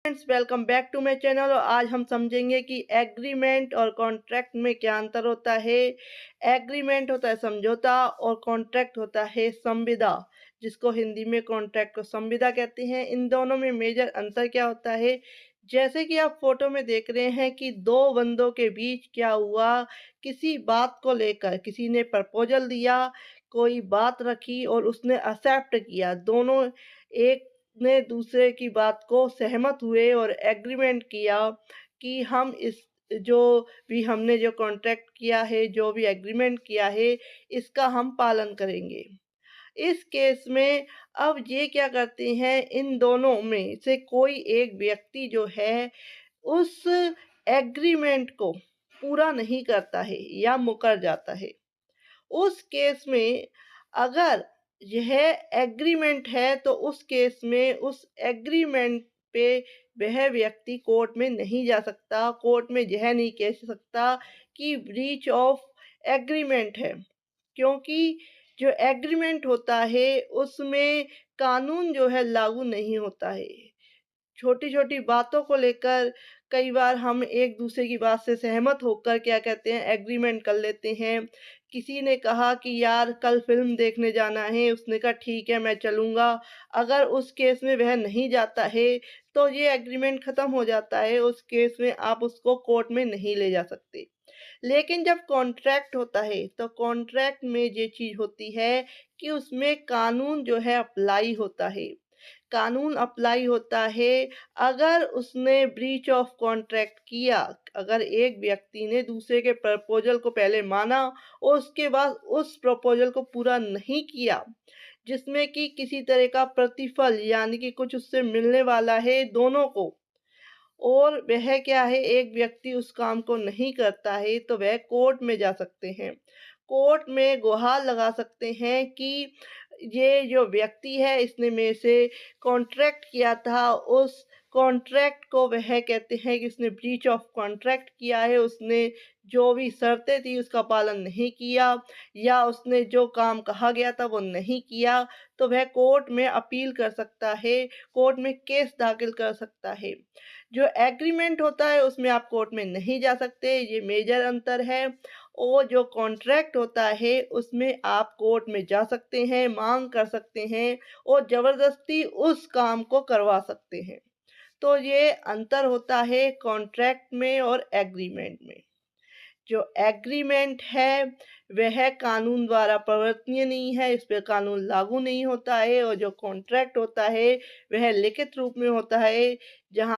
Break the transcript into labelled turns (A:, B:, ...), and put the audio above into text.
A: Friends, welcome back to my channel. और आज हम समझेंगे कि एग्रीमेंट और कॉन्ट्रैक्ट में क्या अंतर होता है। एग्रीमेंट होता है समझौता और कॉन्ट्रैक्ट होता है संविदा, जिसको हिंदी में कॉन्ट्रैक्ट को संविदा कहते हैं। इन दोनों में मेजर अंतर क्या होता है, जैसे कि आप फोटो में देख रहे हैं कि दो बंदों के बीच क्या हुआ। किसी बात को लेकर किसी ने प्रपोजल दिया, कोई बात रखी और उसने एक्सेप्ट किया। दोनों एक ने दूसरे की बात को सहमत हुए और एग्रीमेंट किया कि हम इस जो भी हमने जो कॉन्ट्रैक्ट किया है, जो भी एग्रीमेंट किया है, इसका हम पालन करेंगे। इस केस में अब ये क्या करते हैं, इन दोनों में से कोई एक व्यक्ति जो है उस एग्रीमेंट को पूरा नहीं करता है या मुकर जाता है। उस केस में अगर यह एग्रीमेंट है तो उस केस में उस एग्रीमेंट पे वह व्यक्ति कोर्ट में नहीं जा सकता, कोर्ट में यह नहीं कह सकता कि ब्रीच ऑफ एग्रीमेंट है, क्योंकि जो एग्रीमेंट होता है उसमें कानून जो है लागू नहीं होता है। छोटी-छोटी बातों को लेकर कई बार हम एक दूसरे की बात से सहमत होकर क्या कहते हैं, एग्रीमेंट कर लेते हैं। किसी ने कहा कि यार कल फ़िल्म देखने जाना है, उसने कहा ठीक है मैं चलूँगा। अगर उस केस में वह नहीं जाता है तो ये एग्रीमेंट ख़त्म हो जाता है, उस केस में आप उसको कोर्ट में नहीं ले जा सकते। लेकिन जब कॉन्ट्रैक्ट होता है तो कॉन्ट्रैक्ट में ये चीज़ होती है कि उसमें कानून जो है अप्लाई होता है। कानून अप्लाई होता है अगर उसने ब्रीच ऑफ कॉन्ट्रैक्ट किया, अगर एक व्यक्ति ने दूसरे के प्रपोजल को पहले माना और उसके बाद उस प्रपोजल को पूरा नहीं किया, जिसमें कि किसी तरह का प्रतिफल यानी कि कुछ उससे मिलने वाला है दोनों को, और वह क्या है एक व्यक्ति उस काम को नहीं करता है, तो वह कोर्ट में जा सकते हैं। कोर्ट में गुहार लगा सकते हैं कि ये जो व्यक्ति है इसने मेरे से कॉन्ट्रैक्ट किया था, उस कॉन्ट्रैक्ट को वह कहते हैं कि उसने ब्रीच ऑफ कॉन्ट्रैक्ट किया है, उसने जो भी शर्तें थी उसका पालन नहीं किया या उसने जो काम कहा गया था वो नहीं किया, तो वह कोर्ट में अपील कर सकता है, कोर्ट में केस दाखिल कर सकता है। जो एग्रीमेंट होता है उसमें आप कोर्ट में नहीं जा सकते, ये मेजर अंतर है। और जो कॉन्ट्रैक्ट होता है उसमें आप कोर्ट में जा सकते हैं, मांग कर सकते हैं और ज़बरदस्ती उस काम को करवा सकते हैं। तो ये अंतर होता है कॉन्ट्रैक्ट में और एग्रीमेंट में। जो एग्रीमेंट है वह कानून द्वारा प्रवर्तनीय नहीं है, इस पे कानून लागू नहीं होता है, और जो कॉन्ट्रैक्ट होता है वह लिखित रूप में होता है, जहाँ